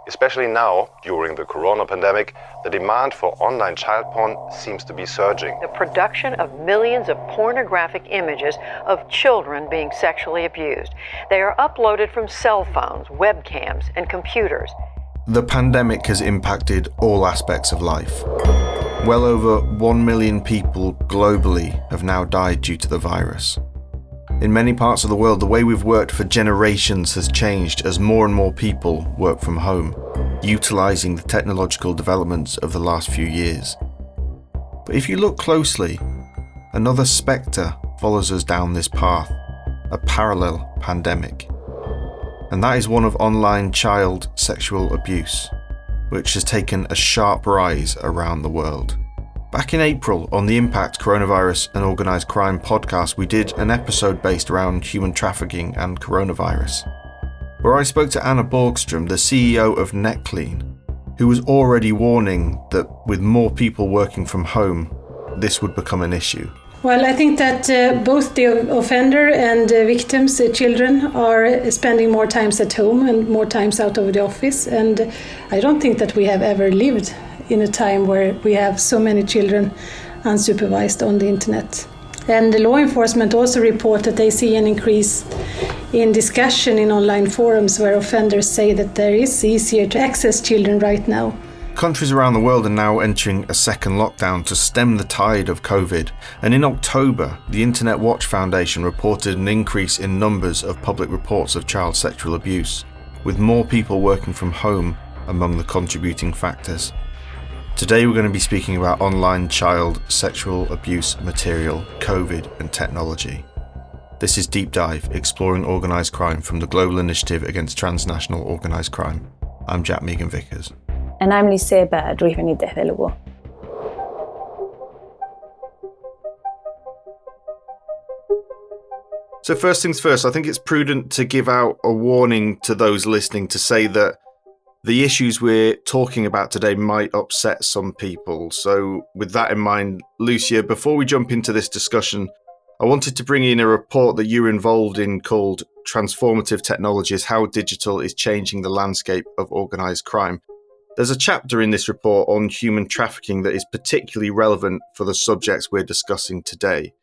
Especially now, during the corona pandemic, the demand for online child porn seems to be surging. The production of millions of pornographic images of children being sexually abused. They are uploaded from cell phones, webcams, and computers. The pandemic has impacted all aspects of life. Well over 1 million people globally have now died due to the virus. In many parts of the world, the way we've worked for generations has changed as more and more people work from home, utilising the technological developments of the last few years. But if you look closely, another spectre follows us down this path, a parallel pandemic. And that is one of online child sexual abuse, which has taken a sharp rise around the world. Back in April, on the Impact Coronavirus and Organised Crime podcast, we did an episode based around human trafficking and coronavirus, where I spoke to Anna Borgström, the CEO of NetClean, who was already warning that with more people working from home, this would become an issue. Well, I think that both the offender and victims, children, are spending more times at home and more times out of the office. And I don't think that we have ever lived in a time where we have so many children unsupervised on the internet. And the law enforcement also report that they see an increase in discussion in online forums where offenders say that there is easier to access children right now. Countries around the world are now entering a second lockdown to stem the tide of COVID, and in October, the Internet Watch Foundation reported an increase in numbers of public reports of child sexual abuse, with more people working from home among the contributing factors. Today we're going to be speaking about online child sexual abuse material, COVID and technology. This is Deep Dive, exploring organised crime from the Global Initiative Against Transnational Organised Crime. I'm Jack Megan-Vickers. And I'm Lucia Bird, representative de Lugo. So first things first, I think it's prudent to give out a warning to those listening to say that the issues we're talking about today might upset some people. So with that in mind, Lucia, before we jump into this discussion, I wanted to bring in a report that you're involved in called Transformative Technologies: How Digital is Changing the Landscape of Organised Crime. There's a chapter in this report on human trafficking that is particularly relevant for the subjects we're discussing today.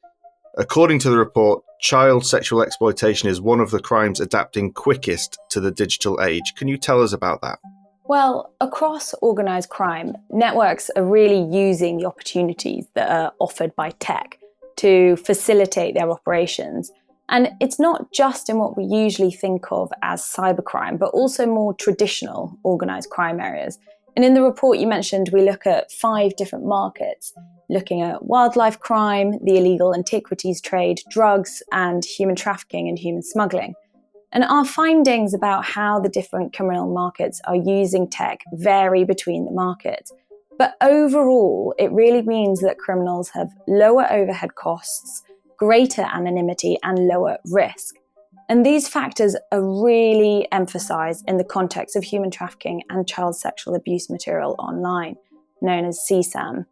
According to the report, child sexual exploitation is one of the crimes adapting quickest to the digital age. Can you tell us about that? Well, across organised crime, networks are really using the opportunities that are offered by tech to facilitate their operations. And it's not just in what we usually think of as cybercrime, but also more traditional organised crime areas. And in the report you mentioned, we look at 5 different markets, looking at wildlife crime, the illegal antiquities trade, drugs, and human trafficking and human smuggling. And our findings about how the different criminal markets are using tech vary between the markets. But overall, it really means that criminals have lower overhead costs, greater anonymity, and lower risk. And these factors are really emphasised in the context of human trafficking and child sexual abuse material online, known as CSAM.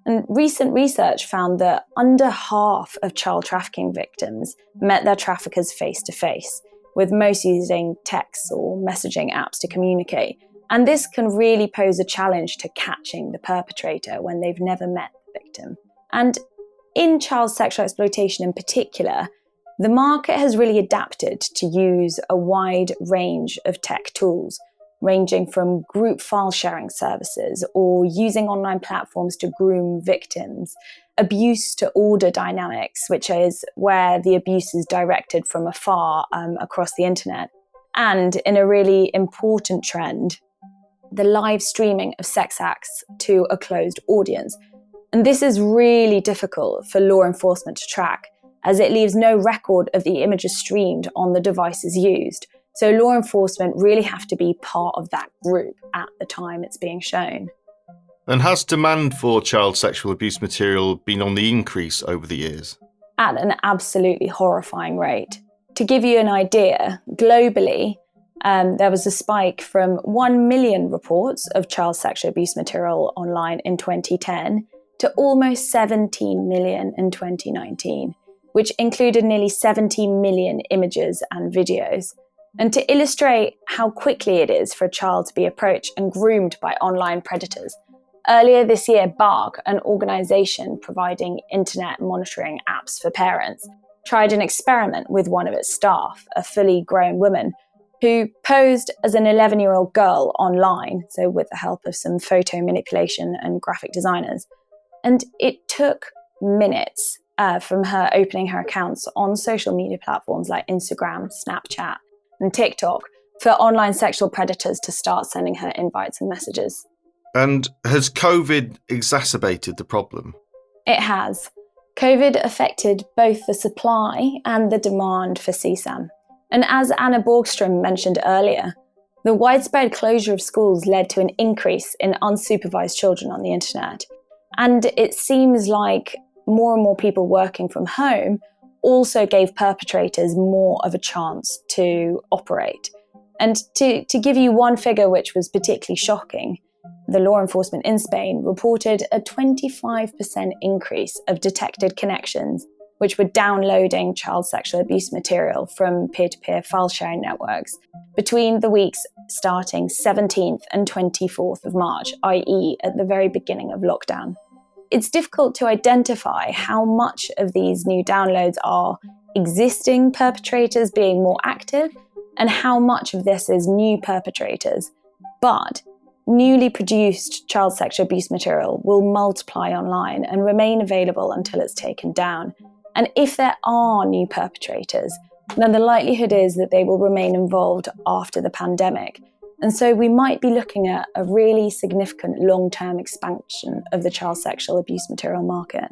And recent research found that under half of child trafficking victims met their traffickers face-to-face, with most using texts or messaging apps to communicate. And this can really pose a challenge to catching the perpetrator when they've never met the victim. And in child sexual exploitation in particular, the market has really adapted to use a wide range of tech tools, ranging from group file sharing services or using online platforms to groom victims, abuse to order dynamics, which is where the abuse is directed from afar across the internet. And in a really important trend, the live streaming of sex acts to a closed audience. And this is really difficult for law enforcement to track, as it leaves no record of the images streamed on the devices used. So law enforcement really have to be part of that group at the time it's being shown. And has demand for child sexual abuse material been on the increase over the years? At an absolutely horrifying rate. To give you an idea, globally, there was a spike from 1 million reports of child sexual abuse material online in 2010 to almost 17 million in 2019, which included nearly 70 million images and videos. And to illustrate how quickly it is for a child to be approached and groomed by online predators, earlier this year, Bark, an organisation providing internet monitoring apps for parents, tried an experiment with one of its staff, a fully grown woman, who posed as an 11-year-old girl online, so with the help of some photo manipulation and graphic designers. And it took minutes from her opening her accounts on social media platforms like Instagram, Snapchat, and TikTok for online sexual predators to start sending her invites and messages. And has COVID exacerbated the problem? It has. COVID affected both the supply and the demand for CSAM. And as Anna Borgström mentioned earlier, the widespread closure of schools led to an increase in unsupervised children on the internet. And it seems like more and more people working from home also gave perpetrators more of a chance to operate. And to give you one figure which was particularly shocking, the law enforcement in Spain reported a 25% increase of detected connections which were downloading child sexual abuse material from peer-to-peer file-sharing networks between the weeks starting 17th and 24th of March, i.e. at the very beginning of lockdown. It's difficult to identify how much of these new downloads are existing perpetrators being more active and how much of this is new perpetrators. But newly produced child sexual abuse material will multiply online and remain available until it's taken down. And if there are new perpetrators, then the likelihood is that they will remain involved after the pandemic. And so we might be looking at a really significant long-term expansion of the child sexual abuse material market.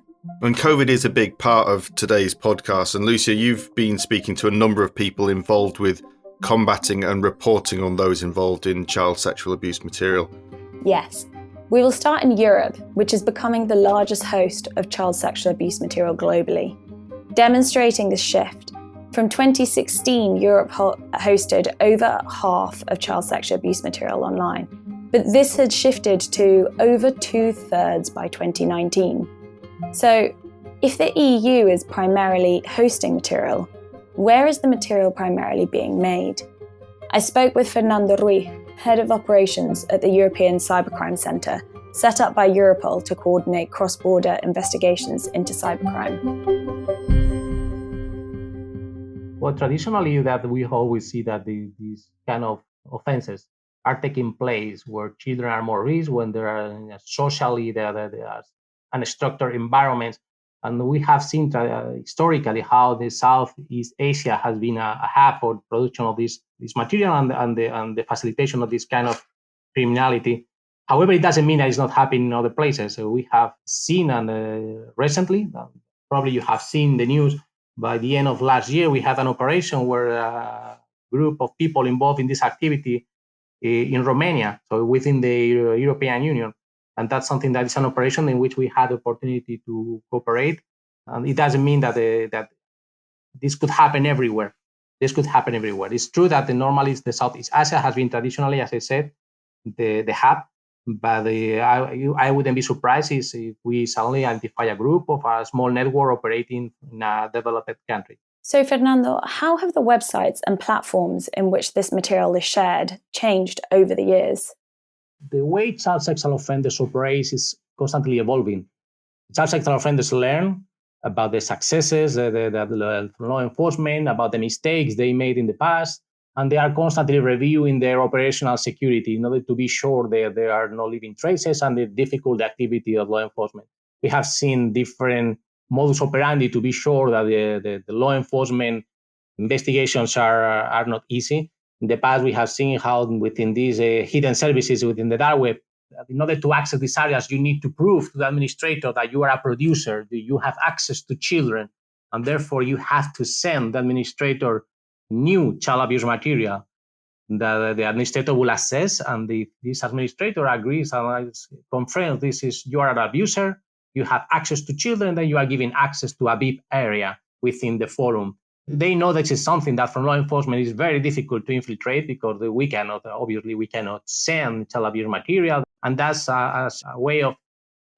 And COVID is a big part of today's podcast. And Lucia, you've been speaking to a number of people involved with combating and reporting on those involved in child sexual abuse material. Yes. We will start in Europe, which is becoming the largest host of child sexual abuse material globally. Demonstrating this shift, from 2016, Europe hosted over half of child sexual abuse material online, but this had shifted to over 2/3 by 2019. So, if the EU is primarily hosting material, where is the material primarily being made? I spoke with Fernando Ruiz, Head of Operations at the European Cybercrime Centre, set up by Europol to coordinate cross-border investigations into cybercrime. Well, traditionally, that we always see that these kind of offenses are taking place where children are more risk, when they are socially, they are unstructured environments. And we have seen historically how the Southeast Asia has been a hub for production of this material and the facilitation of this kind of criminality. However, it doesn't mean that it's not happening in other places. So we have seen, and recently, probably you have seen the news, by the end of last year, we had an operation where a group of people involved in this activity in Romania, so within the European Union. And that's something that is an operation in which we had the opportunity to cooperate. And it doesn't mean that that this could happen everywhere. This could happen everywhere. It's true that normally the Southeast Asia has been traditionally, as I said, the hub. But I wouldn't be surprised if we suddenly identify a group of a small network operating in a developed country. So, Fernando, how have the websites and platforms in which this material is shared changed over the years? The way child sexual offenders operate is constantly evolving. Child sexual offenders learn about the successes, the law enforcement, about the mistakes they made in the past, and they are constantly reviewing their operational security in order to be sure that there are no leaving traces and the difficult activity of law enforcement. We have seen different modus operandi to be sure that the law enforcement investigations are not easy. In the past, we have seen how within these hidden services within the dark web, in order to access these areas, you need to prove to the administrator that you are a producer, that you have access to children, and therefore you have to send the administrator new child abuse material that the administrator will assess, and this administrator agrees and confirms you are an abuser, you have access to children, then you are given access to a VIP area within the forum. They know that it's something that from law enforcement is very difficult to infiltrate because we cannot send child abuse material. And that's a way of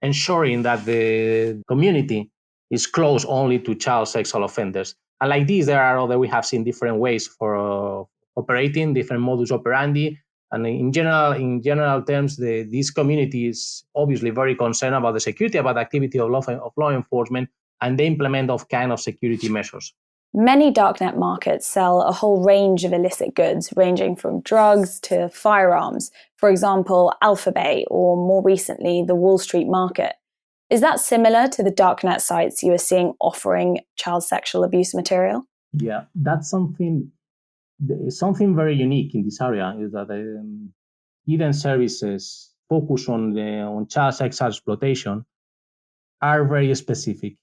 ensuring that the community is close only to child sexual offenders. And like this, we have seen different ways for operating, different modus operandi. And in general terms, this community is obviously very concerned about the security, about the activity of law enforcement, and they implement of kind of security measures. Many darknet markets sell a whole range of illicit goods, ranging from drugs to firearms. For example, Alphabet, or more recently, the Wall Street market. Is that similar to the darknet sites you are seeing offering child sexual abuse material? Yeah, that's something very unique in this area, is that hidden services focus on child sexual exploitation are very specific.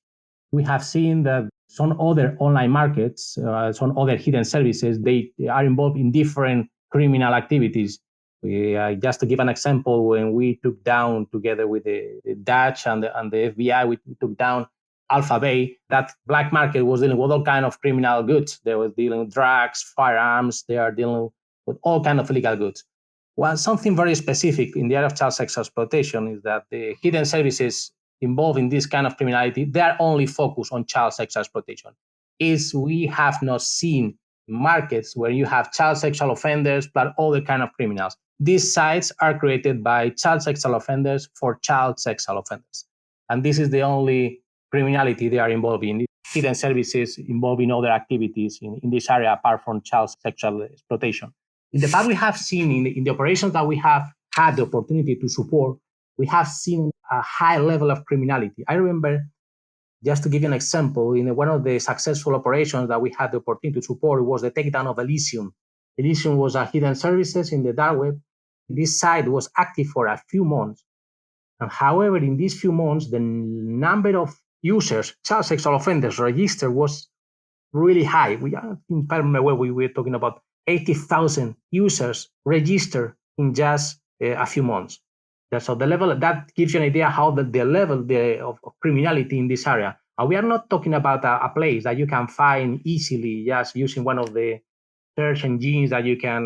We have seen that some other online markets, some other hidden services, they are involved in different criminal activities. Just to give an example, when we took down together with the Dutch and the FBI, we took down Alphabet, that black market was dealing with all kinds of criminal goods. They were dealing with drugs, firearms, they are dealing with all kinds of illegal goods. Well, something very specific in the area of child sexual exploitation is that the hidden services involved in this kind of criminality, they are only focused on child sexual exploitation. We have not seen markets where you have child sexual offenders plus other kind of criminals. These sites are created by child sexual offenders for child sexual offenders. And this is the only criminality they are involved in. Hidden services involved in other activities in this area apart from child sexual exploitation. In the past, we have seen in the operations that we have had the opportunity to support, we have seen a high level of criminality. I remember, just to give you an example, in one of the successful operations that we had the opportunity to support, it was the takedown of Elysium. Elysium was a hidden services in the dark web. This site was active for a few months. And however, in these few months, the number of users, child sexual offenders registered was really high. We were talking about 80,000 users registered in just a few months. So the level, that gives you an idea how the level of criminality in this area. And we are not talking about a place that you can find easily just using one of the search engines that you can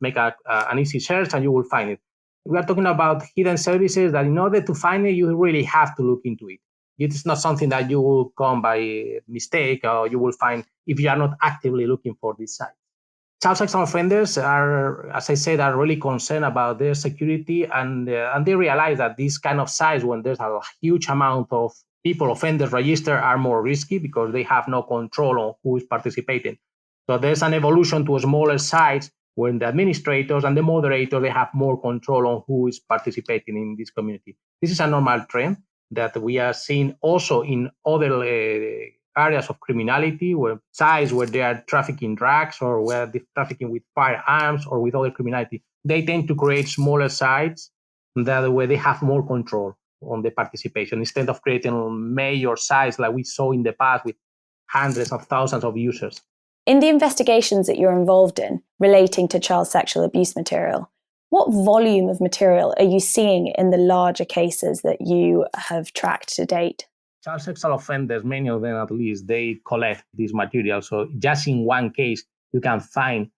make an easy search and you will find it. We are talking about hidden services that in order to find it, you really have to look into it. It is not something that you will come by mistake or you will find if you are not actively looking for this site. Child sexual offenders are, as I said, are really concerned about their security, and they realize that these kind of sites, when there's a huge amount of people, offenders registered, are more risky because they have no control on who is participating. So there's an evolution to smaller sites when the administrators and the moderators, they have more control on who is participating in this community. This is a normal trend that we are seeing also in other areas of criminality, where sites where they are trafficking drugs or where they're trafficking with firearms or with other criminality. They tend to create smaller sites that where they have more control on the participation instead of creating major sites like we saw in the past with hundreds of thousands of users. In the investigations that you're involved in relating to child sexual abuse material, what volume of material are you seeing in the larger cases that you have tracked to date? Child sexual offenders, many of them at least, they collect this material. So just in one case, you can find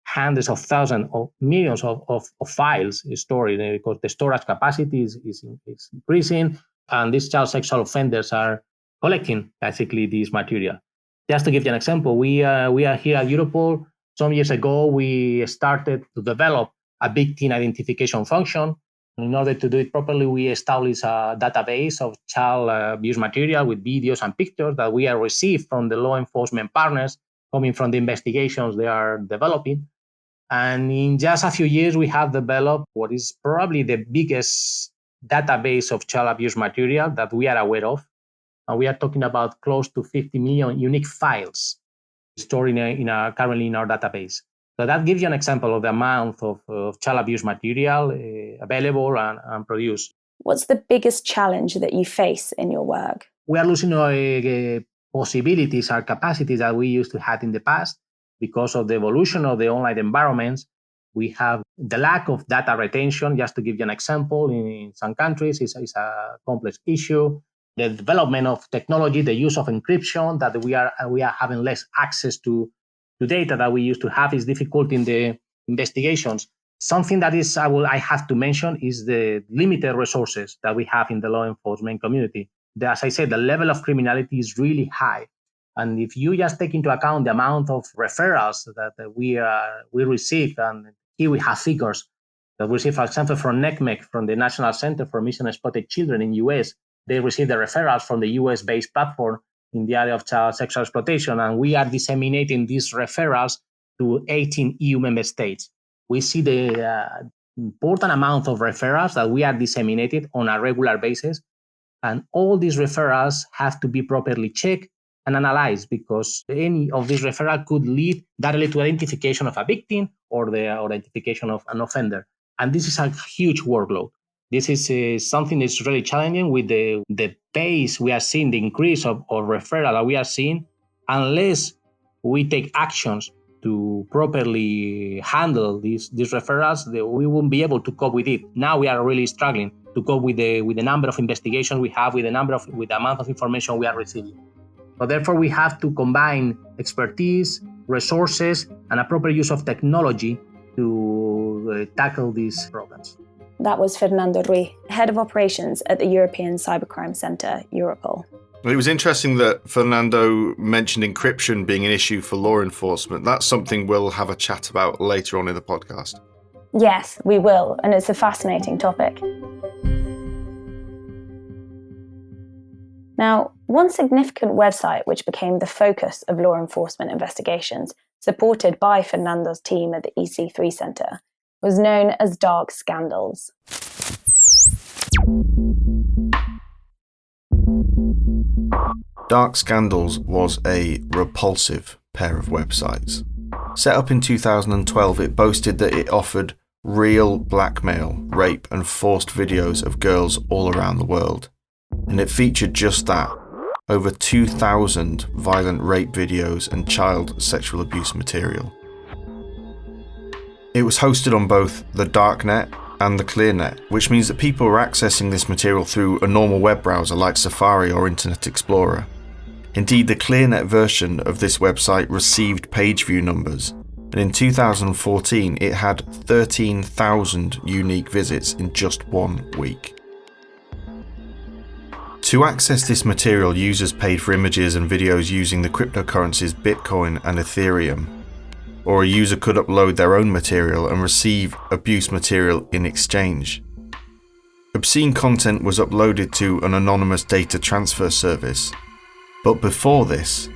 hundreds of thousands or millions of files stored because the storage capacity is increasing, and these child sexual offenders are collecting basically this material. Just to give you an example, we are here at Europol. Some years ago, we started to develop a victim identification function. In order to do it properly, we established a database of child abuse material with videos and pictures that we have received from the law enforcement partners coming from the investigations they are developing. And in just a few years, we have developed what is probably the biggest database of child abuse material that we are aware of. And we are talking about close to 50 million unique files stored currently in our database. So that gives you an example of the amount of child abuse material available and produced. What's the biggest challenge that you face in your work? We are losing possibilities, our capacities that we used to have in the past because of the evolution of the online environments. We have the lack of data retention. Just to give you an example, in some countries, it's a complex issue. The development of technology, the use of encryption, that we are having less access to data that we used to have, is difficult in the investigations. Something that is I have to mention is the limited resources that we have in the law enforcement community. As I said, the level of criminality is really high. And if you just take into account the amount of referrals that we receive, and here we have figures that we receive, for example, from NECMEC, from the National Center for Missing and Exploited Children in US, they receive the referrals from the US-based platform in the area of child sexual exploitation, and we are disseminating these referrals to 18 EU member states. We see the important amount of referrals that we are disseminated on a regular basis, and all these referrals have to be properly checked and analyzed, because any of these referrals could lead directly to identification of a victim or the identification of an offender. And this is a huge workload. This is something that's really challenging with the pace we are seeing, the increase of referral that we are seeing. Unless we take actions to properly handle these referrals, we won't be able to cope with it. Now we are really struggling to cope with the number of investigations we have, with the amount of information we are receiving. So therefore, we have to combine expertise, resources, and a proper use of technology to tackle these problems. That was Fernando Ruiz, Head of Operations at the European Cybercrime Centre, Europol. It was interesting that Fernando mentioned encryption being an issue for law enforcement. That's something we'll have a chat about later on in the podcast. Yes, we will, and it's a fascinating topic. Now, one significant website which became the focus of law enforcement investigations, supported by Fernando's team at the EC3 Centre, was known as Dark Scandals. Dark Scandals was a repulsive pair of websites. Set up in 2012, it boasted that it offered real blackmail, rape and forced videos of girls all around the world. And it featured just that, over 2,000 violent rape videos and child sexual abuse material. It was hosted on both the darknet and the clearnet, which means that people were accessing this material through a normal web browser like Safari or Internet Explorer. Indeed, the clearnet version of this website received page view numbers, and in 2014 it had 13,000 unique visits in just 1 week. To access this material, users paid for images and videos using the cryptocurrencies Bitcoin and Ethereum, or a user could upload their own material and receive abuse material in exchange. Obscene content was uploaded to an anonymous data transfer service, but before this,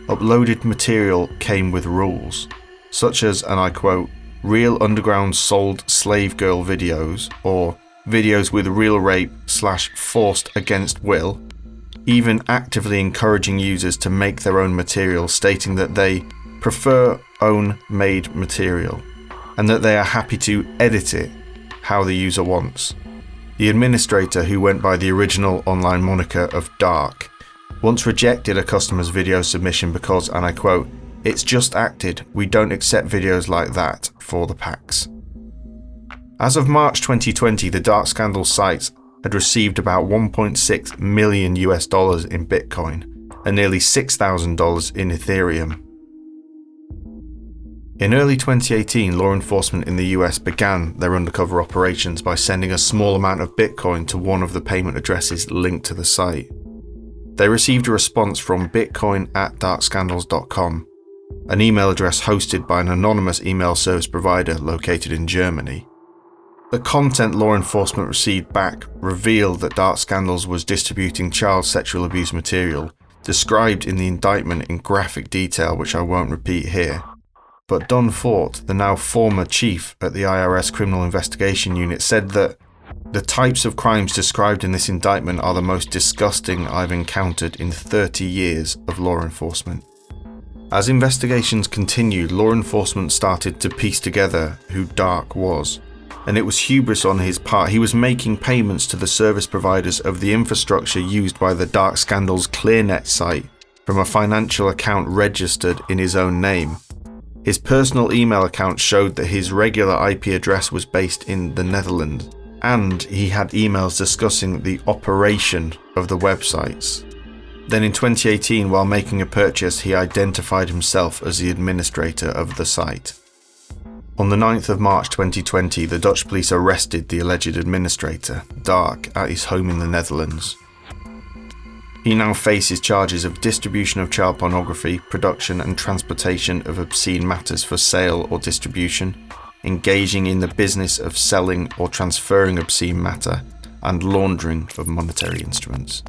uploaded material came with rules, such as, and I quote, real underground sold slave girl videos, or videos with real rape / forced against will, even actively encouraging users to make their own material, stating that they prefer own made material and that they are happy to edit it how the user wants. The administrator, who went by the original online moniker of Dark, once rejected a customer's video submission because, and I quote, "It's just acted, we don't accept videos like that for the packs." As of March 2020, the Dark Scandal site had received about $1.6 million in Bitcoin and nearly $6,000 in Ethereum. In early 2018, law enforcement in the US began their undercover operations by sending a small amount of Bitcoin to one of the payment addresses linked to the site. They received a response from bitcoin@darkscandals.com, an email address hosted by an anonymous email service provider located in Germany. The content law enforcement received back revealed that Dark Scandals was distributing child sexual abuse material, described in the indictment in graphic detail, which I won't repeat here. But Don Fort, the now former chief at the IRS Criminal Investigation Unit, said that the types of crimes described in this indictment are the most disgusting I've encountered in 30 years of law enforcement. As investigations continued, law enforcement started to piece together who Dark was. And it was hubris on his part. He was making payments to the service providers of the infrastructure used by the Dark Scandals ClearNet site from a financial account registered in his own name. His personal email account showed that his regular IP address was based in the Netherlands, and he had emails discussing the operation of the websites. Then in 2018, while making a purchase, he identified himself as the administrator of the site. On the 9th of March 2020, the Dutch police arrested the alleged administrator, Dark, at his home in the Netherlands. He now faces charges of distribution of child pornography, production and transportation of obscene matters for sale or distribution, engaging in the business of selling or transferring obscene matter, and laundering of monetary instruments.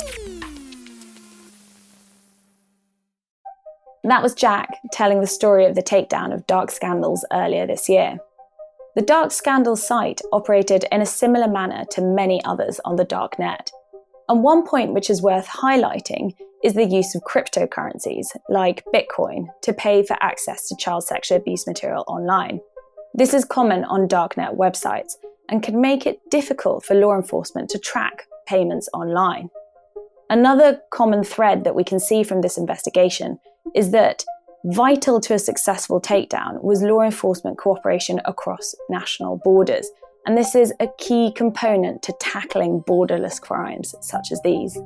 That was Jack telling the story of the takedown of Dark Scandals earlier this year. The Dark Scandals site operated in a similar manner to many others on the dark net. And one point which is worth highlighting is the use of cryptocurrencies, like Bitcoin, to pay for access to child sexual abuse material online. This is common on darknet websites and can make it difficult for law enforcement to track payments online. Another common thread that we can see from this investigation is that vital to a successful takedown was law enforcement cooperation across national borders, and this is a key component to tackling borderless crimes such as these.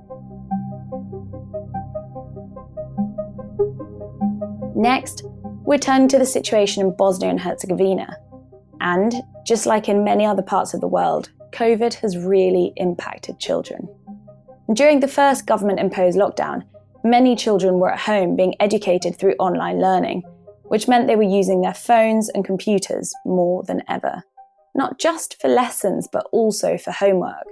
Next, we're turning to the situation in Bosnia and Herzegovina. And, just like in many other parts of the world, COVID has really impacted children. During the first government-imposed lockdown, many children were at home being educated through online learning, which meant they were using their phones and computers more than ever. Not just for lessons, but also for homework,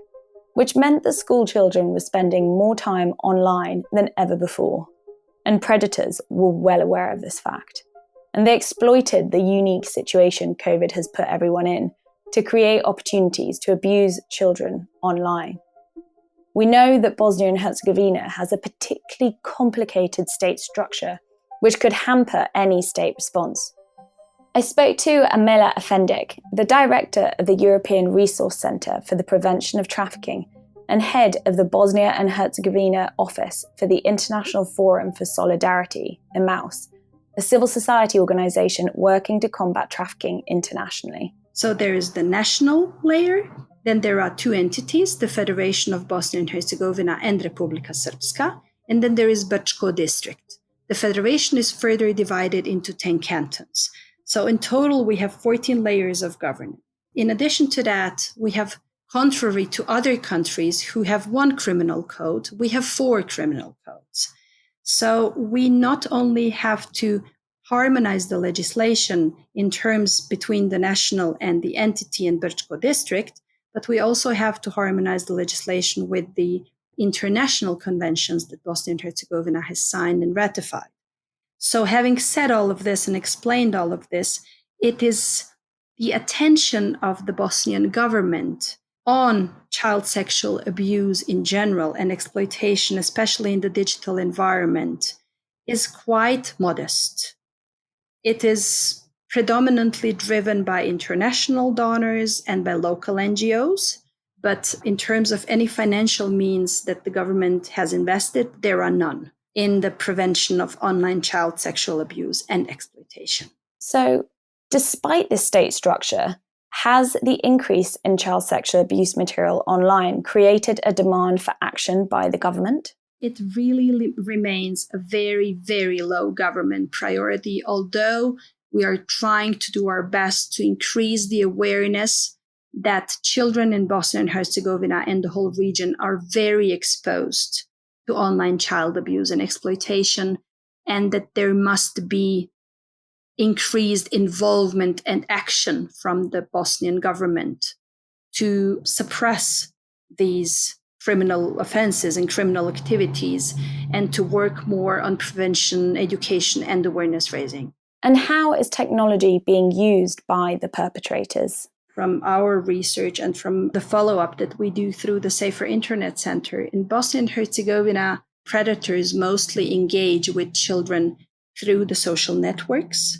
which meant that school children were spending more time online than ever before. And predators were well aware of this fact. And they exploited the unique situation COVID has put everyone in to create opportunities to abuse children online. We know that Bosnia and Herzegovina has a particularly complicated state structure, which could hamper any state response. I spoke to Amela Efendik, the director of the European Resource Centre for the Prevention of Trafficking and head of the Bosnia and Herzegovina Office for the International Forum for Solidarity, IMAUS, a civil society organisation working to combat trafficking internationally. So there is the national layer, then there are two entities, the Federation of Bosnia and Herzegovina and Republika Srpska, and then there is Brčko district. The federation is further divided into 10 cantons. So in total, we have 14 layers of governance. In addition to that, we have, contrary to other countries who have one criminal code, we have 4 criminal codes. So we not only have to harmonize the legislation in terms between the national and the entity in Brčko district, but we also have to harmonize the legislation with the international conventions that Bosnia and Herzegovina has signed and ratified. So having said all of this and explained all of this, it is the attention of the Bosnian government on child sexual abuse in general and exploitation, especially in the digital environment, is quite modest. It is predominantly driven by international donors and by local NGOs, but in terms of any financial means that the government has invested, there are none in the prevention of online child sexual abuse and exploitation. So, despite this state structure, has the increase in child sexual abuse material online created a demand for action by the government? It really remains a very, very low government priority, although we are trying to do our best to increase the awareness that children in Bosnia and Herzegovina and the whole region are very exposed to online child abuse and exploitation, and that there must be increased involvement and action from the Bosnian government to suppress these criminal offenses and criminal activities and to work more on prevention, education, and awareness raising. And how is technology being used by the perpetrators? From our research and from the follow-up that we do through the Safer Internet Center, in Bosnia and Herzegovina, predators mostly engage with children through the social networks.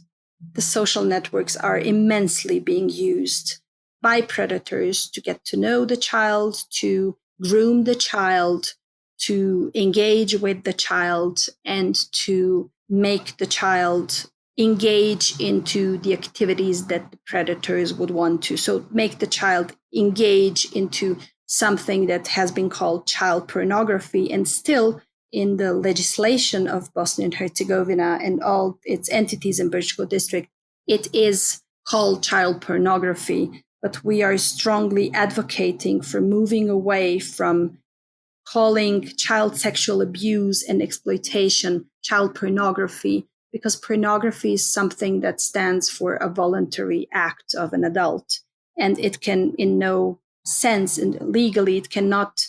The social networks are immensely being used by predators to get to know the child, to groom the child, to engage with the child, and to make the child engage into the activities that the predators would want to. So make the child engage into something that has been called child pornography, and still in the legislation of Bosnia and Herzegovina and all its entities in Brčko district, it is called child pornography. But we are strongly advocating for moving away from calling child sexual abuse and exploitation child pornography, because pornography is something that stands for a voluntary act of an adult. And it can, in no sense, and legally, it cannot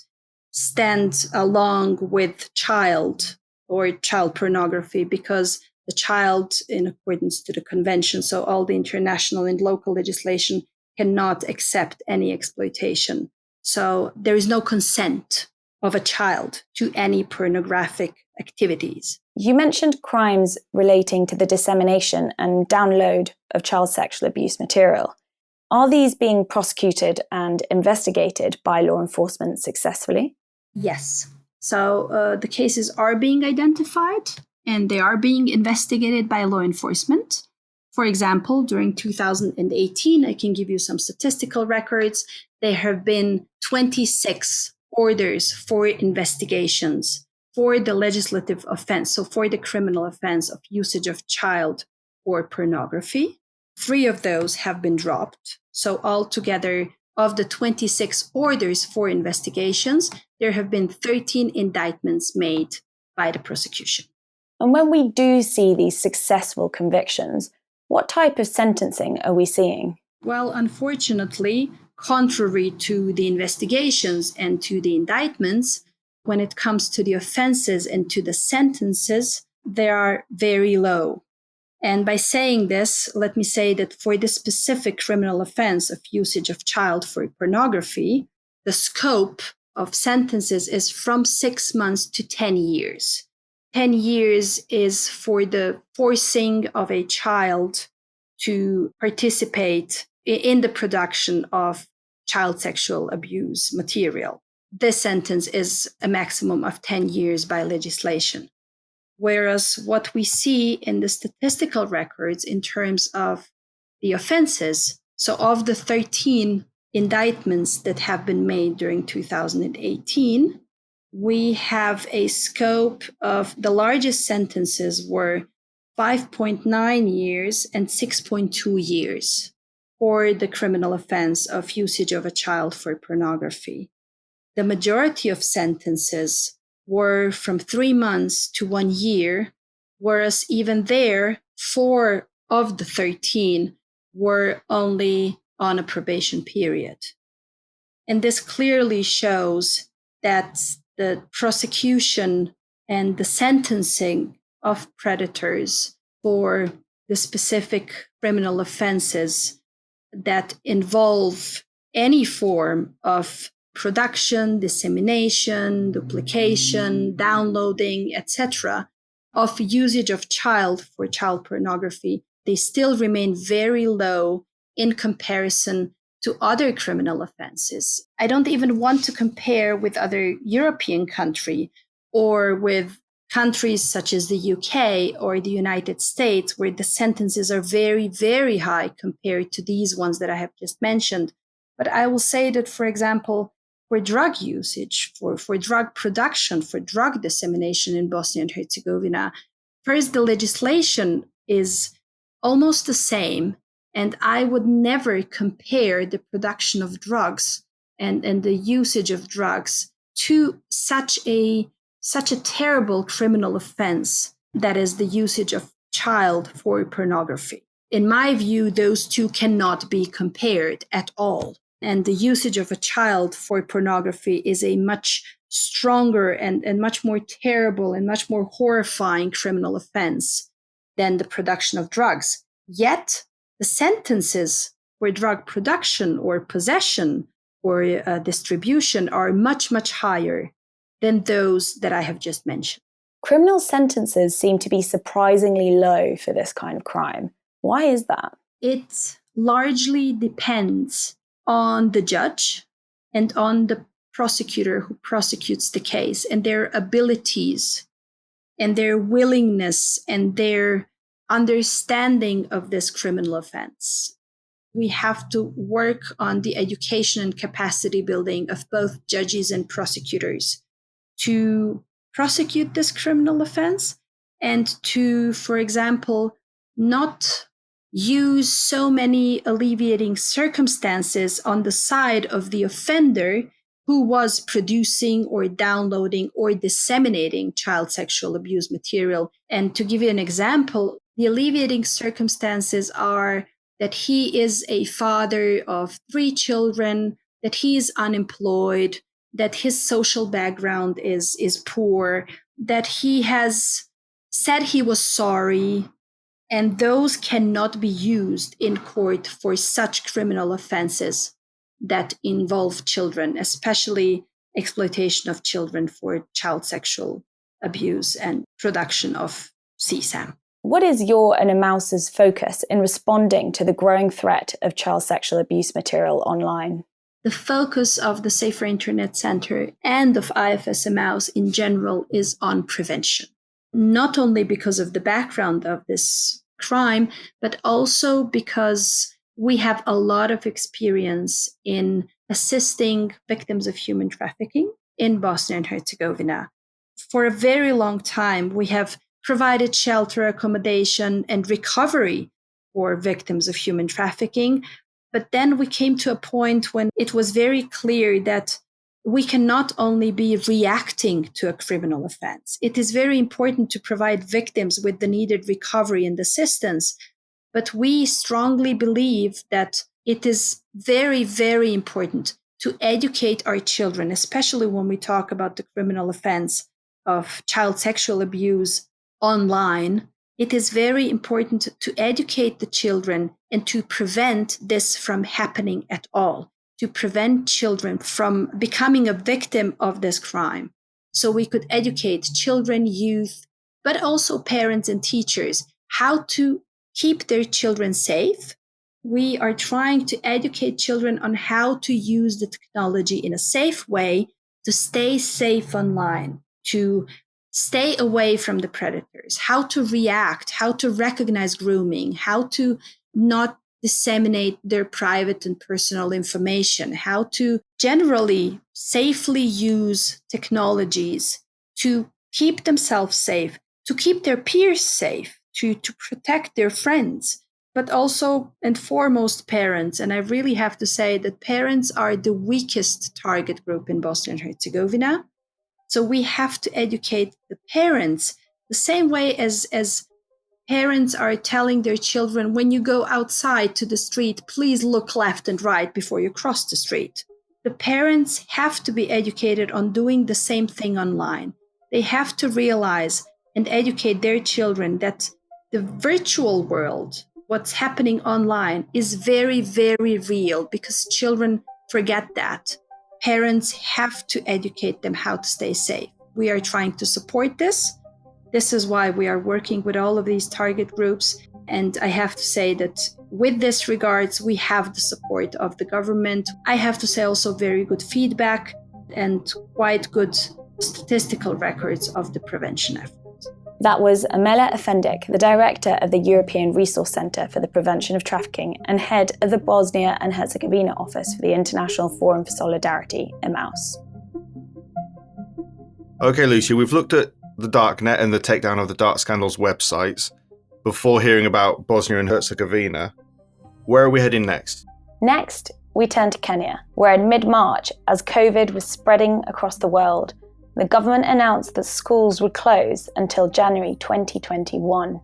stand along with child or child pornography, because the child, in accordance to the convention, so all the international and local legislation, cannot accept any exploitation. So there is no consent of a child to any pornographic activities. You mentioned crimes relating to the dissemination and download of child sexual abuse material. Are these being prosecuted and investigated by law enforcement successfully? Yes. So the cases are being identified and they are being investigated by law enforcement. For example, during 2018, I can give you some statistical records. There have been 26 orders for investigations for the legislative offense, so for the criminal offense of usage of child or pornography. 3 of those have been dropped. So altogether, of the 26 orders for investigations, there have been 13 indictments made by the prosecution. And when we do see these successful convictions, what type of sentencing are we seeing? Well, unfortunately, contrary to the investigations and to the indictments, when it comes to the offenses and to the sentences, they are very low. And by saying this, let me say that for this specific criminal offense of usage of child for pornography, the scope of sentences is from 6 months to 10 years. 10 years is for the forcing of a child to participate in the production of child sexual abuse material. This sentence is a maximum of 10 years by legislation. Whereas what we see in the statistical records in terms of the offenses, so of the 13 indictments that have been made during 2018, we have a scope of the largest sentences were 5.9 years and 6.2 years for the criminal offense of usage of a child for pornography. The majority of sentences were from 3 months to 1 year, whereas even there, 4 of the 13 were only on a probation period. And this clearly shows that the prosecution and the sentencing of predators for the specific criminal offenses that involve any form of production, dissemination, duplication, downloading, etc., of usage of child for child pornography, they still remain very low in comparison to other criminal offenses. I don't even want to compare with other European countries or with countries such as the UK or the United States, where the sentences are very, very high compared to these ones that I have just mentioned. But I will say that, for example, for drug usage, for drug production, for drug dissemination in Bosnia and Herzegovina, first, the legislation is almost the same, and I would never compare the production of drugs and the usage of drugs to such a terrible criminal offense that is the usage of child for pornography. In my view, those two cannot be compared at all. And the usage of a child for pornography is a much stronger and much more terrible and much more horrifying criminal offense than the production of drugs. Yet, the sentences for drug production or possession or distribution are much, much higher than those that I have just mentioned. Criminal sentences seem to be surprisingly low for this kind of crime. Why is that? It largely depends on the judge and on the prosecutor who prosecutes the case and their abilities and their willingness and their understanding of this criminal offense. We have to work on the education and capacity building of both judges and prosecutors to prosecute this criminal offense and to, for example, not use so many alleviating circumstances on the side of the offender who was producing or downloading or disseminating child sexual abuse material. And to give you an example, the alleviating circumstances are that he is a father of 3 children, that he is unemployed, that his social background is poor, that he has said he was sorry, and those cannot be used in court for such criminal offenses that involve children, especially exploitation of children for child sexual abuse and production of CSAM. What is your and Emmaus's focus in responding to the growing threat of child sexual abuse material online? The focus of the Safer Internet Center and of IFS Emmaus in general is on prevention, not only because of the background of this crime, but also because we have a lot of experience in assisting victims of human trafficking in Bosnia and Herzegovina. For a very long time, we have provided shelter, accommodation, and recovery for victims of human trafficking. But then we came to a point when it was very clear that we can not only be reacting to a criminal offense. It is very important to provide victims with the needed recovery and assistance. But we strongly believe that it is very, very important to educate our children, especially when we talk about the criminal offense of child sexual abuse online. It is very important to educate the children and to prevent this from happening at all, to prevent children from becoming a victim of this crime. So we could educate children, youth, but also parents and teachers how to keep their children safe. We are trying to educate children on how to use the technology in a safe way to stay safe online, to stay away from the predators, how to react, how to recognize grooming, how to not disseminate their private and personal information, how to generally safely use technologies to keep themselves safe, to keep their peers safe, to protect their friends, but also and foremost parents. And I really have to say that parents are the weakest target group in Bosnia and Herzegovina. So we have to educate the parents the same way as parents are telling their children, when you go outside to the street, please look left and right before you cross the street. The parents have to be educated on doing the same thing online. They have to realize and educate their children that the virtual world, what's happening online, is very, very real, because children forget that. Parents have to educate them how to stay safe. We are trying to support this. This is why we are working with all of these target groups. And I have to say that with this regards, we have the support of the government. I have to say also very good feedback and quite good statistical records of the prevention effort. That was Amela Efendik, the director of the European Resource Centre for the Prevention of Trafficking and head of the Bosnia and Herzegovina office for the International Forum for Solidarity, Emmaus. Okay, Lucia, we've looked at the darknet and the takedown of the Dark Scandals websites before hearing about Bosnia and Herzegovina. Where are we heading next? Next, we turn to Kenya, where in mid-March, as COVID was spreading across the world, the government announced that schools would close until January 2021.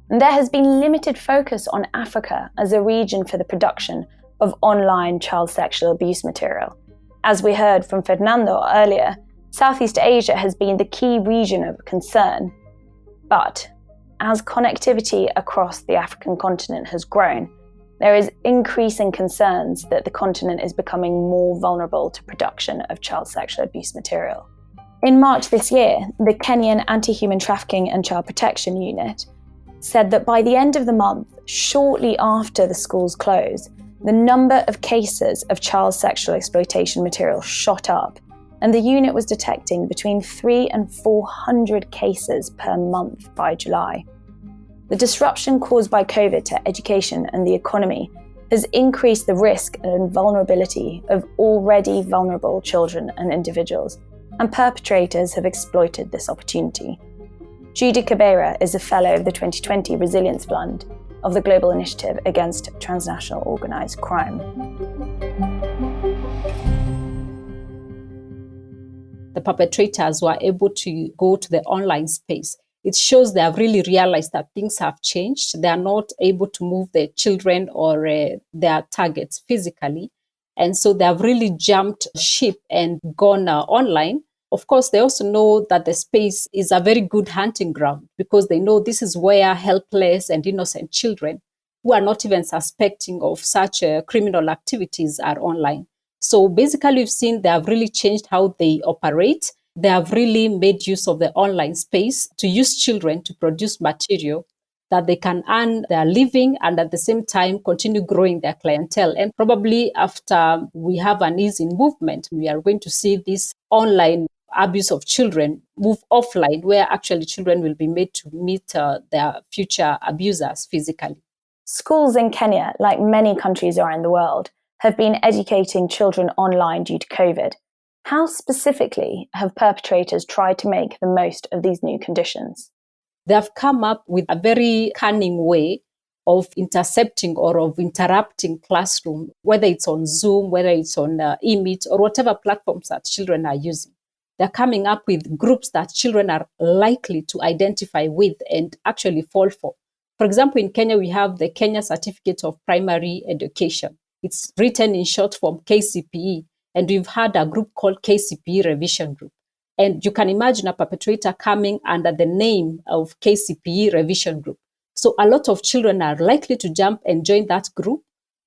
And there has been limited focus on Africa as a region for the production of online child sexual abuse material. As we heard from Fernando earlier, Southeast Asia has been the key region of concern. But as connectivity across the African continent has grown, there is increasing concerns that the continent is becoming more vulnerable to production of child sexual abuse material. In March this year, the Kenyan Anti-Human Trafficking and Child Protection Unit said that by the end of the month, shortly after the schools closed, the number of cases of child sexual exploitation material shot up, and the unit was detecting between 300 and 400 cases per month by July. The disruption caused by COVID to education and the economy has increased the risk and vulnerability of already vulnerable children and individuals, and perpetrators have exploited this opportunity. Judy Cabera is a fellow of the 2020 Resilience Fund of the Global Initiative Against Transnational Organised Crime. the perpetrators were able to go to the online space, it shows they have really realized that things have changed. They are not able to move their children or their targets physically. And so they have really jumped ship and gone online. Of course, they also know that the space is a very good hunting ground because they know this is where helpless and innocent children who are not even suspecting of such criminal activities are online. So basically, we've seen they have really changed how they operate. They have really made use of the online space to use children to produce material that they can earn their living and at the same time continue growing their clientele. And probably after we have an ease in movement, we are going to see this online abuse of children move offline, where actually children will be made to meet their future abusers physically. Schools in Kenya, like many countries around the world, have been educating children online due to COVID. How specifically have perpetrators tried to make the most of these new conditions? They have come up with a very cunning way of intercepting or of interrupting classroom, whether it's on Zoom, whether it's on eMeet, or whatever platforms that children are using. They're coming up with groups that children are likely to identify with and actually fall for. For example, in Kenya, we have the Kenya Certificate of Primary Education. It's written in short form KCPE, and we've had a group called KCPE Revision Group. And you can imagine a perpetrator coming under the name of KCPE Revision Group. So a lot of children are likely to jump and join that group,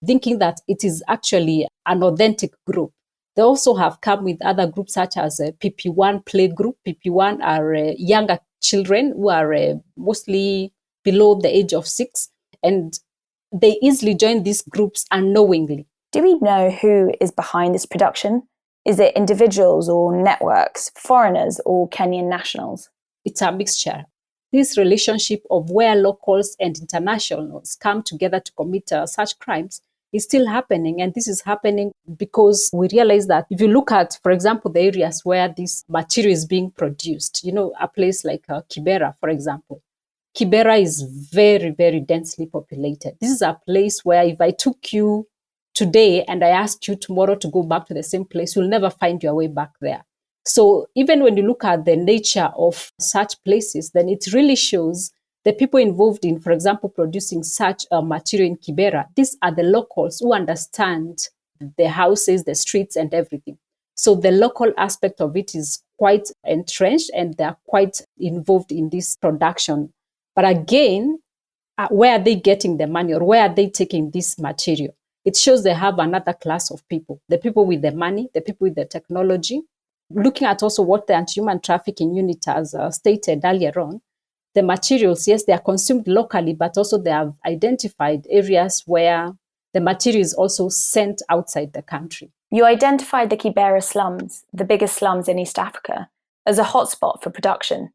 thinking that it is actually an authentic group. They also have come with other groups such as a PP1 play group. PP1 are younger children who are mostly below the age of 6, and they easily join these groups unknowingly. Do we know who is behind this production? Is it individuals or networks, foreigners or Kenyan nationals? It's a mixture. This relationship of where locals and internationals come together to commit such crimes is still happening. And this is happening because we realize that if you look at, for example, the areas where this material is being produced, a place like Kibera, for example. Kibera is very, very densely populated. This is a place where if I took you today and I asked you tomorrow to go back to the same place, you'll never find your way back there. So even when you look at the nature of such places, then it really shows the people involved in, for example, producing such material in Kibera. These are the locals who understand the houses, the streets and everything. So the local aspect of it is quite entrenched and they're quite involved in this production. But again, where are they getting the money or where are they taking this material? It shows they have another class of people, the people with the money, the people with the technology. Looking at also what the anti-human trafficking unit has stated earlier on, the materials, yes, they are consumed locally, but also they have identified areas where the material is also sent outside the country. You identified the Kibera slums, the biggest slums in East Africa, as a hotspot for production.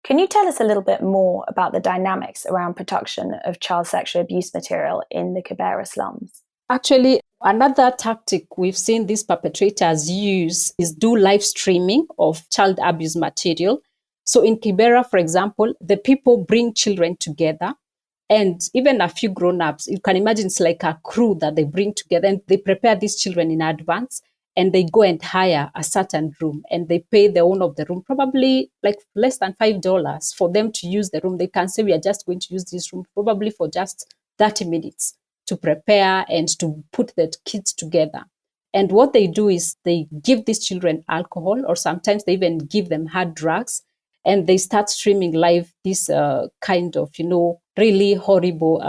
Can you tell us a little bit more about the dynamics around production of child sexual abuse material in the Kibera slums? Actually, another tactic we've seen these perpetrators use is do live streaming of child abuse material. So in Kibera, for example, the people bring children together and even a few grown-ups. You can imagine it's like a crew that they bring together and they prepare these children in advance and they go and hire a certain room and they pay the owner of the room probably like less than $5 for them to use the room. They can say, we are just going to use this room probably for just 30 minutes. To prepare and to put the kids together. And what they do is they give these children alcohol, or sometimes they even give them hard drugs, and they start streaming live this kind of, really horrible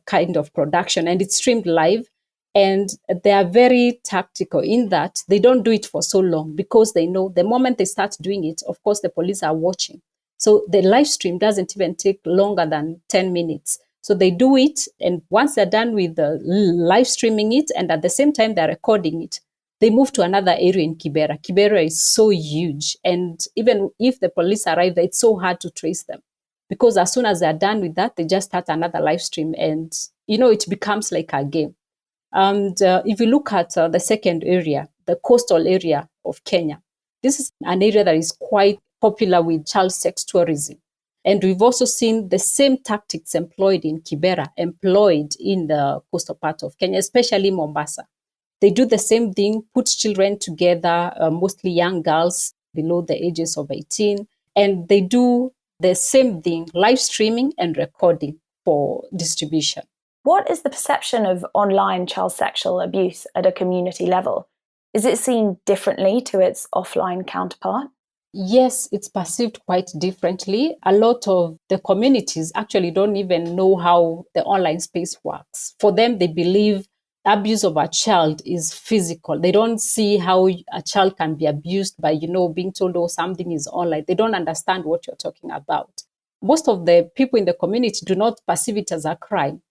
kind of production. And it's streamed live. And they are very tactical in that they don't do it for so long because they know the moment they start doing it, of course, the police are watching. So the live stream doesn't even take longer than 10 minutes. So they do it, and once they're done with the live streaming it, and at the same time they're recording it, they move to another area in Kibera. Kibera is so huge, and even if the police arrive there, it's so hard to trace them. Because as soon as they're done with that, they just start another live stream, and, it becomes like a game. And if you look at the second area, the coastal area of Kenya, this is an area that is quite popular with child sex tourism. And we've also seen the same tactics employed in Kibera, employed in the coastal part of Kenya, especially Mombasa. They do the same thing, put children together, mostly young girls, below the ages of 18. And they do the same thing, live streaming and recording for distribution. What is the perception of online child sexual abuse at a community level? Is it seen differently to its offline counterpart? Yes, it's perceived quite differently. A lot of the communities actually don't even know how the online space works. For them, they believe abuse of a child is physical. They don't see how a child can be abused by, being told, oh, something is online. They don't understand what you're talking about. Most of the people in the community do not perceive it as a crime.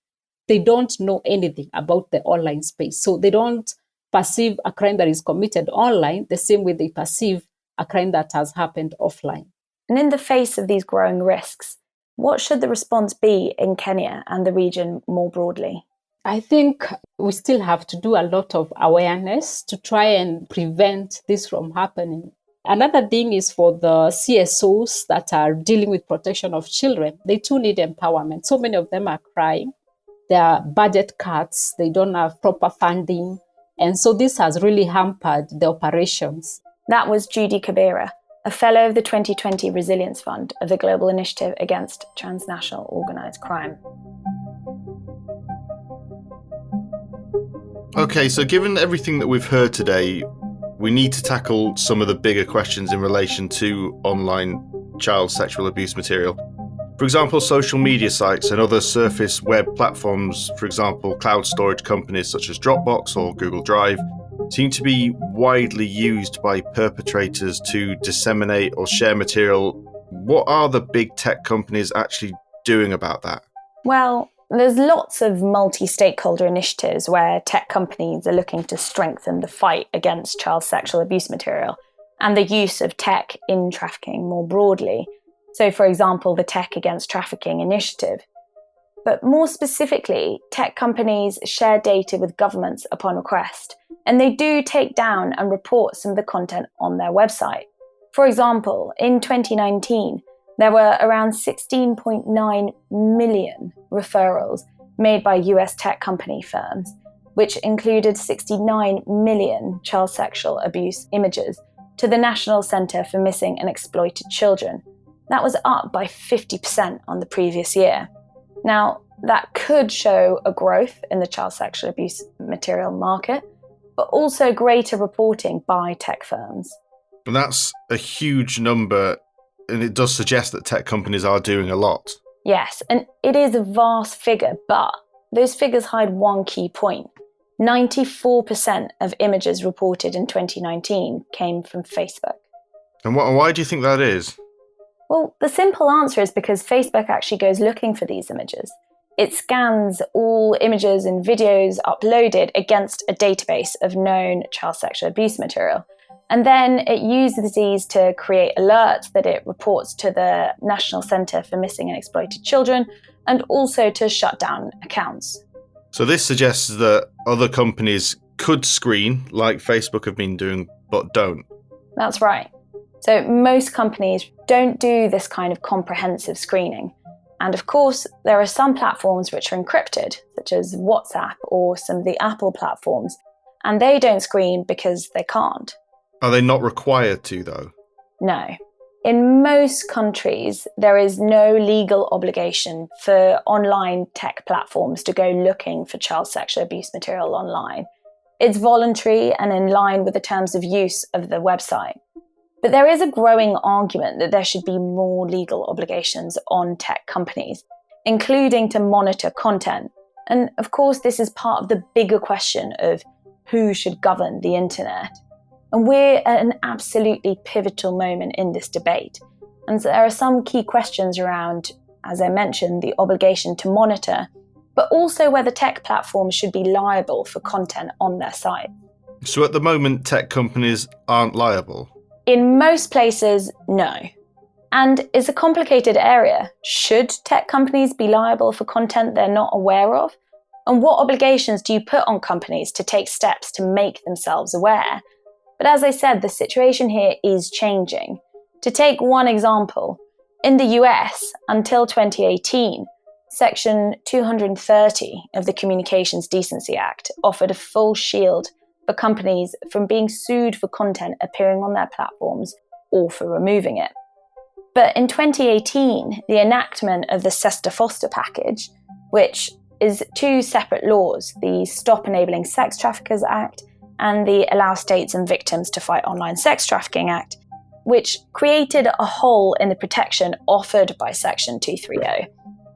They don't know anything about the online space. So they don't perceive a crime that is committed online the same way they perceive a crime that has happened offline. And in the face of these growing risks, what should the response be in Kenya and the region more broadly? I think we still have to do a lot of awareness to try and prevent this from happening. Another thing is for the CSOs that are dealing with protection of children. They too need empowerment. So many of them are crying. There are budget cuts. They don't have proper funding. And so this has really hampered the operations. That was Judy Kabera, a fellow of the 2020 Resilience Fund of the Global Initiative Against Transnational Organised Crime. Okay, so given everything that we've heard today, we need to tackle some of the bigger questions in relation to online child sexual abuse material. For example, social media sites and other surface web platforms, for example, cloud storage companies such as Dropbox or Google Drive, seem to be widely used by perpetrators to disseminate or share material. What are the big tech companies actually doing about that? Well, there's lots of multi-stakeholder initiatives where tech companies are looking to strengthen the fight against child sexual abuse material and the use of tech in trafficking more broadly. So, for example, the Tech Against Trafficking initiative. But more specifically, tech companies share data with governments upon request, and they do take down and report some of the content on their website. For example, in 2019, there were around 16.9 million referrals made by US tech company firms, which included 69 million child sexual abuse images to the National Center for Missing and Exploited Children. That was up by 50% on the previous year. Now, that could show a growth in the child sexual abuse material market, but also greater reporting by tech firms. And that's a huge number, and it does suggest that tech companies are doing a lot. Yes, and it is a vast figure, but those figures hide one key point. 94% of images reported in 2019 came from Facebook. And why do you think that is? Well, the simple answer is because Facebook actually goes looking for these images. It scans all images and videos uploaded against a database of known child sexual abuse material. And then it uses these to create alerts that it reports to the National Center for Missing and Exploited Children, and also to shut down accounts. So this suggests that other companies could screen, like Facebook have been doing, but don't. That's right. So most companies don't do this kind of comprehensive screening. And of course, there are some platforms which are encrypted, such as WhatsApp or some of the Apple platforms, and they don't screen because they can't. Are they not required to, though? No. In most countries, there is no legal obligation for online tech platforms to go looking for child sexual abuse material online. It's voluntary and in line with the terms of use of the website. But there is a growing argument that there should be more legal obligations on tech companies, including to monitor content. And of course, this is part of the bigger question of who should govern the internet. And we're at an absolutely pivotal moment in this debate. And so there are some key questions around, as I mentioned, the obligation to monitor, but also whether tech platforms should be liable for content on their site. So at the moment, tech companies aren't liable? In most places, no. And it's a complicated area. Should tech companies be liable for content they're not aware of? And what obligations do you put on companies to take steps to make themselves aware? But as I said, the situation here is changing. To take one example, in the US, until 2018, Section 230 of the Communications Decency Act offered a full shield for companies from being sued for content appearing on their platforms or for removing it. But in 2018, the enactment of the Sesta-Foster package, which is two separate laws, the Stop Enabling Sex Traffickers Act and the Allow States and Victims to Fight Online Sex Trafficking Act, which created a hole in the protection offered by Section 230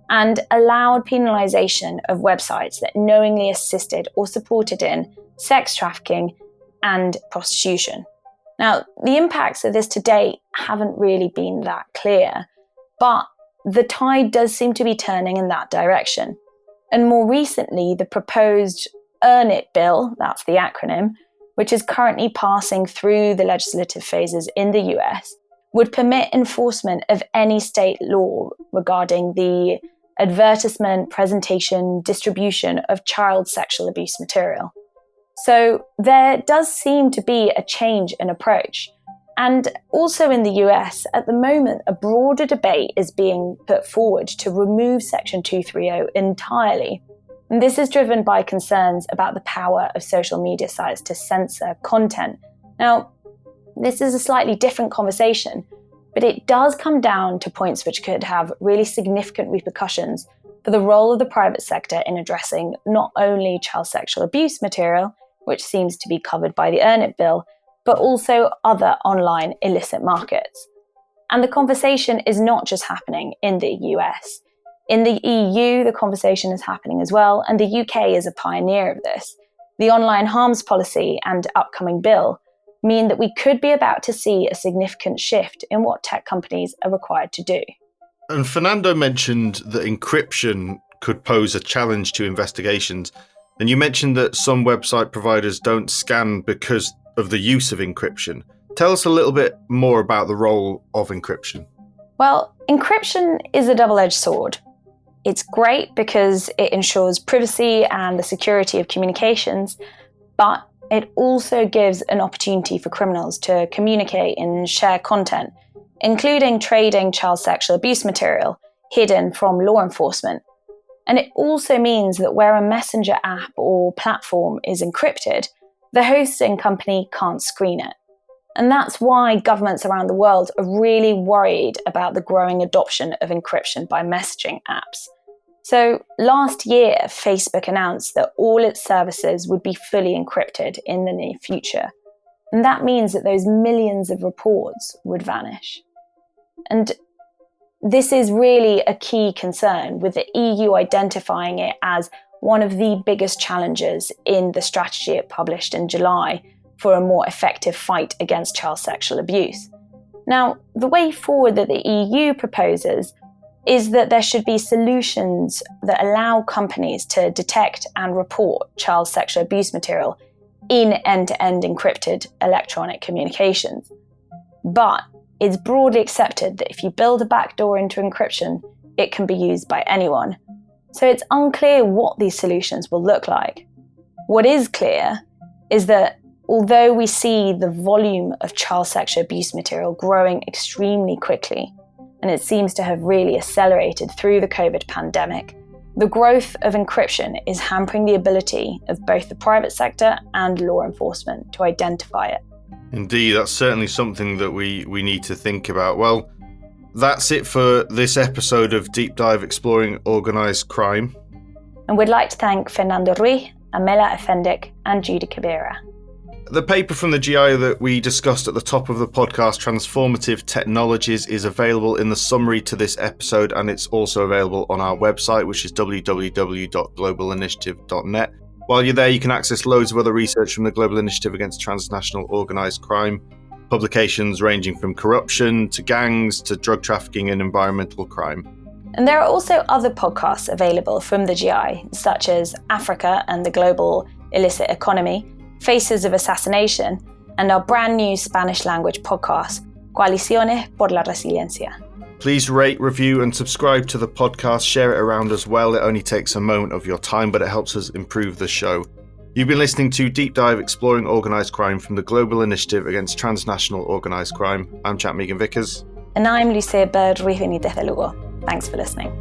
and allowed penalisation of websites that knowingly assisted or supported in sex trafficking and prostitution. Now, the impacts of this to date haven't really been that clear, but the tide does seem to be turning in that direction. And more recently, the proposed Earn It bill, that's the acronym, which is currently passing through the legislative phases in the US, would permit enforcement of any state law regarding the advertisement, presentation, distribution of child sexual abuse material. So there does seem to be a change in approach. And also in the US, at the moment, a broader debate is being put forward to remove Section 230 entirely. And this is driven by concerns about the power of social media sites to censor content. Now, this is a slightly different conversation, but it does come down to points which could have really significant repercussions for the role of the private sector in addressing not only child sexual abuse material, which seems to be covered by the Earn It bill, but also other online illicit markets. And the conversation is not just happening in the US. In the EU, the conversation is happening as well, and the UK is a pioneer of this. The online harms policy and upcoming bill mean that we could be about to see a significant shift in what tech companies are required to do. And Fernando mentioned that encryption could pose a challenge to investigations. And you mentioned that some website providers don't scan because of the use of encryption. Tell us a little bit more about the role of encryption. Well, encryption is a double-edged sword. It's great because it ensures privacy and the security of communications, but it also gives an opportunity for criminals to communicate and share content, including trading child sexual abuse material hidden from law enforcement. And it also means that where a messenger app or platform is encrypted, the hosting company can't screen it. And that's why governments around the world are really worried about the growing adoption of encryption by messaging apps. So last year, Facebook announced that all its services would be fully encrypted in the near future. And that means that those millions of reports would vanish. And this is really a key concern, with the EU identifying it as one of the biggest challenges in the strategy it published in July for a more effective fight against child sexual abuse. Now, the way forward that the EU proposes is that there should be solutions that allow companies to detect and report child sexual abuse material in end-to-end encrypted electronic communications. But it's broadly accepted that if you build a backdoor into encryption, it can be used by anyone. So it's unclear what these solutions will look like. What is clear is that although we see the volume of child sexual abuse material growing extremely quickly, and it seems to have really accelerated through the COVID pandemic, the growth of encryption is hampering the ability of both the private sector and law enforcement to identify it. Indeed, that's certainly something that we need to think about. Well, that's it for this episode of Deep Dive Exploring Organised Crime. And we'd like to thank Fernando Ruiz, Amela Efendik and Judy Kabira. The paper from the GI that we discussed at the top of the podcast, Transformative Technologies, is available in the summary to this episode, and it's also available on our website, which is www.globalinitiative.net. While you're there, you can access loads of other research from the Global Initiative Against Transnational Organised Crime, publications ranging from corruption to gangs to drug trafficking and environmental crime. And there are also other podcasts available from the GI, such as Africa and the Global Illicit Economy, Faces of Assassination, and our brand new Spanish language podcast, Coaliciones por la Resiliencia. Please rate, review and subscribe to the podcast. Share it around as well. It only takes a moment of your time, but it helps us improve the show. You've been listening to Deep Dive Exploring Organised Crime from the Global Initiative Against Transnational Organised Crime. I'm Chap Megan Vickers. And I'm Lucia Bird Ruiz Benitez de Lugo. Thanks for listening.